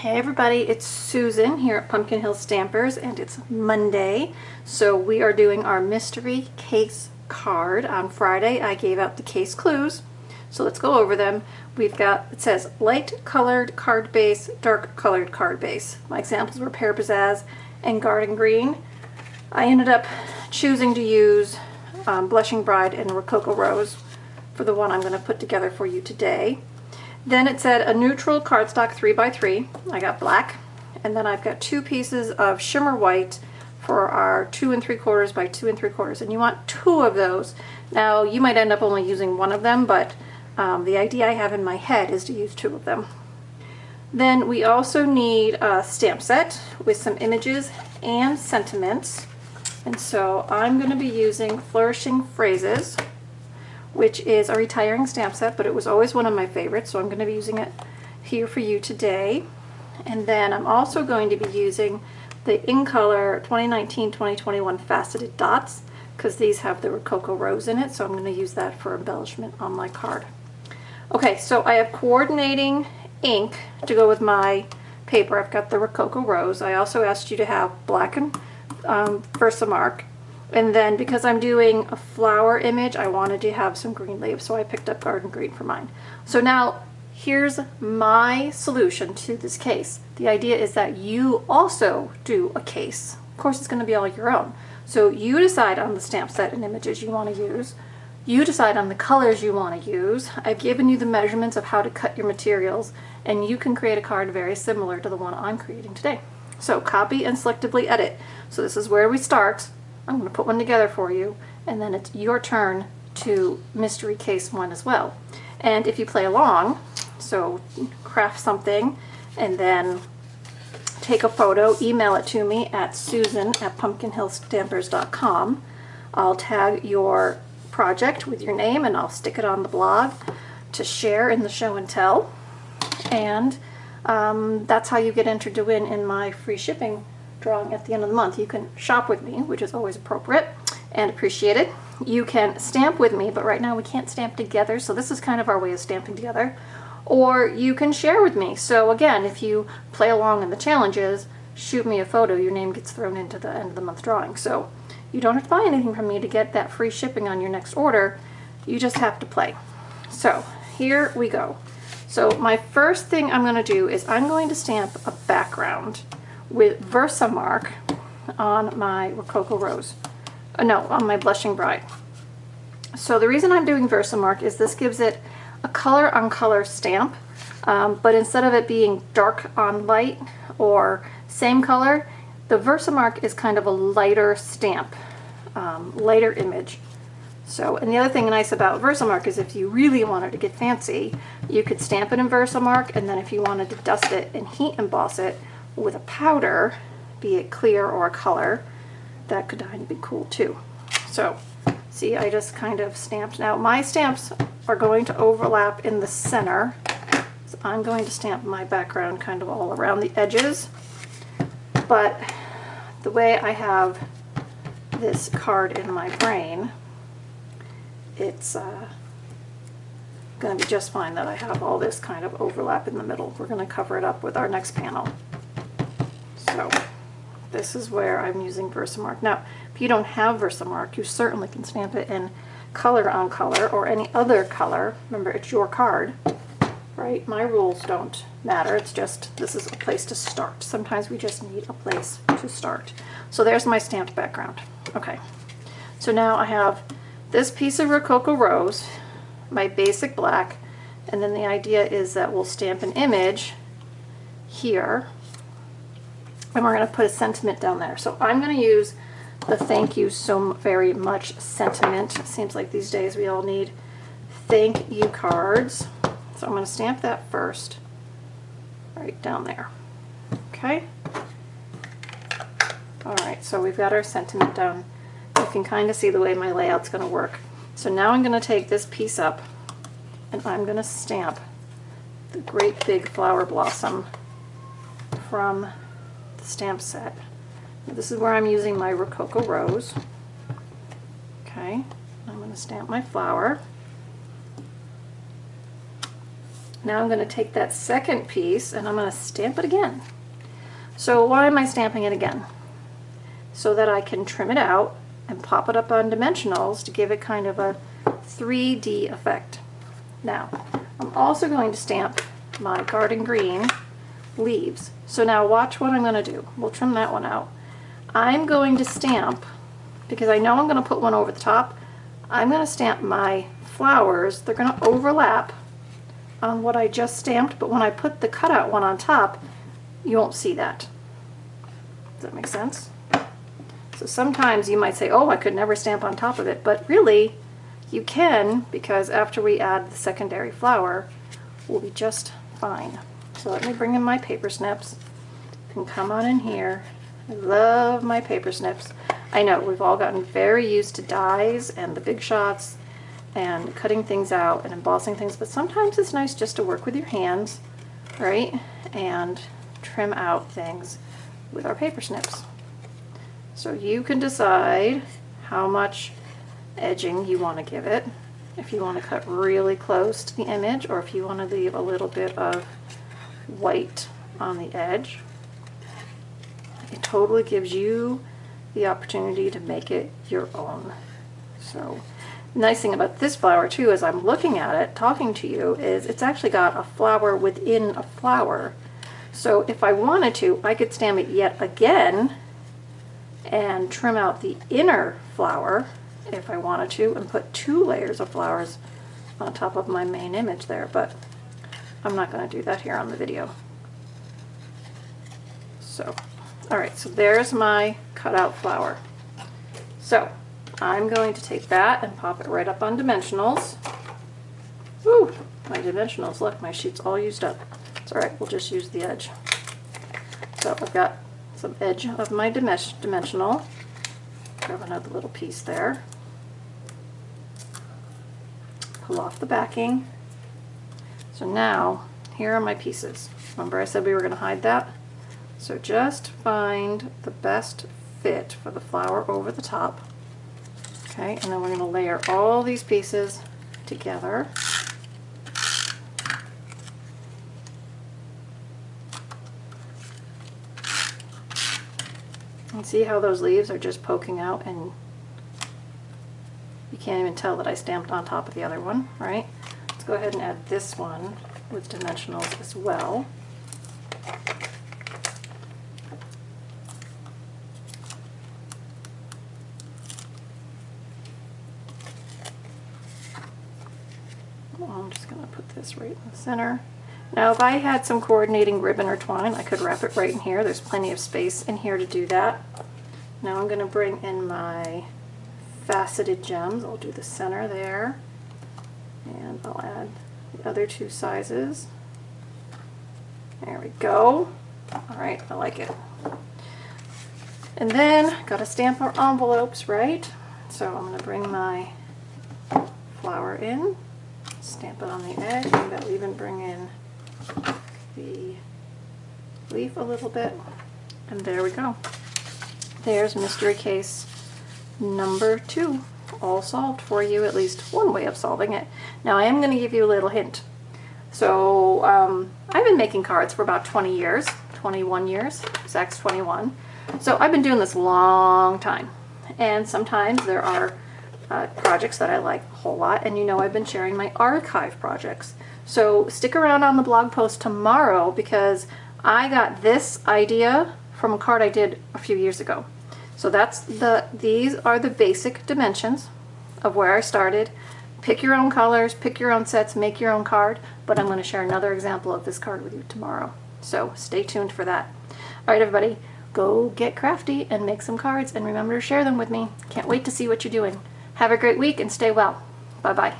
Hey everybody, it's Susan here at Pumpkin Hill Stampers, and it's Monday, so we are doing our mystery case card. On Friday I gave out the case clues, so let's go over them. We've got, it says light colored card base, dark colored card base. My examples were Pear Pizzazz and Garden Green. I ended up choosing to use Blushing Bride and Rococo Rose for the one I'm going to put together for you today. Then it said a neutral cardstock 3x3. I got black, and then I've got 2 pieces of shimmer white for our 2 3/4 by 2 3/4, and you want 2 of those. Now you might end up only using 1 of them, but the idea I have in my head is to use 2 of them. Then we also need a stamp set with some images and sentiments, and so I'm going to be using Flourishing Phrases, which is a retiring stamp set, but it was always one of my favorites, so I'm going to be using it here for you today. And then I'm also going to be using the In Color 2019-2021 Faceted Dots, because these have the Rococo Rose in it, so I'm going to use that for embellishment on my card. Okay, so I have coordinating ink to go with my paper. I've got the Rococo Rose. I also asked you to have black and Versamark. And then because I'm doing a flower image, I wanted to have some green leaves, so I picked up Garden Green for mine. So now here's my solution to this case. The idea is that you also do a case. Of course, it's going to be all your own. So you decide on the stamp set and images you want to use. You decide on the colors you want to use. I've given you the measurements of how to cut your materials, and you can create a card very similar to the one I'm creating today. So copy and selectively edit. So this is where we start. I'm going to put one together for you, and then it's your turn to mystery case one as well. And if you play along, so craft something and then take a photo, email it to me at susan@pumpkinhillstampers.com. I'll tag your project with your name, and I'll stick it on the blog to share in the show and tell. And that's how you get entered to win in my free shipping drawing at the end of the month. You can shop with me, which is always appropriate and appreciated. You can stamp with me, but right now we can't stamp together, so this is kind of our way of stamping together. Or you can share with me. So again, if you play along in the challenges, shoot me a photo, your name gets thrown into the end of the month drawing. So you don't have to buy anything from me to get that free shipping on your next order. You just have to play. So here we go. So my first thing I'm going to do is I'm going to stamp a background with Versamark on my Rococo Rose. No, on my Blushing Bride. So the reason I'm doing Versamark is this gives it a color on color stamp, but instead of it being dark on light or same color, the Versamark is kind of a lighter stamp, lighter image. So, and the other thing nice about Versamark is if you really wanted to get fancy, you could stamp it in Versamark, and then if you wanted to dust it and heat emboss it with a powder, be it clear or a color, that could kind of be cool too. So see, I just kind of stamped. Now my stamps are going to overlap in the center, so I'm going to stamp my background kind of all around the edges. But the way I have this card in my brain, it's going to be just fine that I have all this kind of overlap in the middle. We're going to cover it up with our next panel. So this is where I'm using Versamark. Now, if you don't have Versamark, you certainly can stamp it in color on color or any other color. Remember, it's your card, right? My rules don't matter. It's just, this is a place to start. Sometimes we just need a place to start. So there's my stamped background. Okay, so now I have this piece of Rococo Rose, my basic black, and then the idea is that we'll stamp an image here, and we're going to put a sentiment down there. So I'm going to use the thank you so very much sentiment. It seems like these days we all need thank you cards. So I'm going to stamp that first, right down there. Okay. Alright, so we've got our sentiment down. You can kind of see the way my layout's going to work. So now I'm going to take this piece up, and I'm going to stamp the great big flower blossom from the stamp set. Now, this is where I'm using my Rococo Rose. Okay, I'm going to stamp my flower. Now I'm going to take that second piece and I'm going to stamp it again. So why am I stamping it again? So that I can trim it out and pop it up on dimensionals to give it kind of a 3D effect. Now, I'm also going to stamp my garden green leaves. So now watch what I'm going to do. We'll trim that one out. I'm going to stamp, because I know I'm going to put one over the top, I'm going to stamp my flowers. They're going to overlap on what I just stamped, but when I put the cutout one on top, you won't see that. Does that make sense? So sometimes you might say, oh, I could never stamp on top of it, but really you can, because after we add the secondary flower, we'll be just fine. So let me bring in my paper snips. You can come on in here. I love my paper snips. I know we've all gotten very used to dies and the big shots and cutting things out and embossing things, but sometimes it's nice just to work with your hands, right? And trim out things with our paper snips. So you can decide how much edging you want to give it. If you want to cut really close to the image, or if you want to leave a little bit of white on the edge. It totally gives you the opportunity to make it your own. So the nice thing about this flower too, as I'm looking at it, talking to you, is it's actually got a flower within a flower. So if I wanted to, I could stamp it yet again and trim out the inner flower if I wanted to, and put 2 layers of flowers on top of my main image there, but I'm not going to do that here on the video. So, alright, so there's my cutout flower. So, I'm going to take that and pop it right up on dimensionals. Woo! My dimensionals, look, my sheet's all used up. It's alright, we'll just use the edge. So I've got some edge of my dimensional. Grab another little piece there. Pull off the backing. So now, here are my pieces. Remember I said we were going to hide that? So just find the best fit for the flower over the top. Okay, and then we're going to layer all these pieces together. And see how those leaves are just poking out, and you can't even tell that I stamped on top of the other one, right? Let's go ahead and add this one with dimensionals as well. I'm just going to put this right in the center. Now if I had some coordinating ribbon or twine, I could wrap it right in here. There's plenty of space in here to do that. Now I'm going to bring in my faceted gems. I'll do the center there, and I'll add the other 2 sizes. There we go. Alright, I like it. And then, got to stamp our envelopes, right? So I'm going to bring my flower in, stamp it on the edge. Maybe I'll even bring in the leaf a little bit, and there we go. There's mystery case number 2, all solved for you, at least one way of solving it. Now I am going to give you a little hint. So I've been making cards for about 20 years, 21 years, exact 21. So I've been doing this a long time, and sometimes there are projects that I like a whole lot, and you know I've been sharing my archive projects. So stick around on the blog post tomorrow, because I got this idea from a card I did a few years ago. So these are the basic dimensions of where I started. Pick your own colors, pick your own sets, make your own card, but I'm going to share another example of this card with you tomorrow. So stay tuned for that. Alright everybody, go get crafty and make some cards, and remember to share them with me. Can't wait to see what you're doing. Have a great week and stay well. Bye-bye.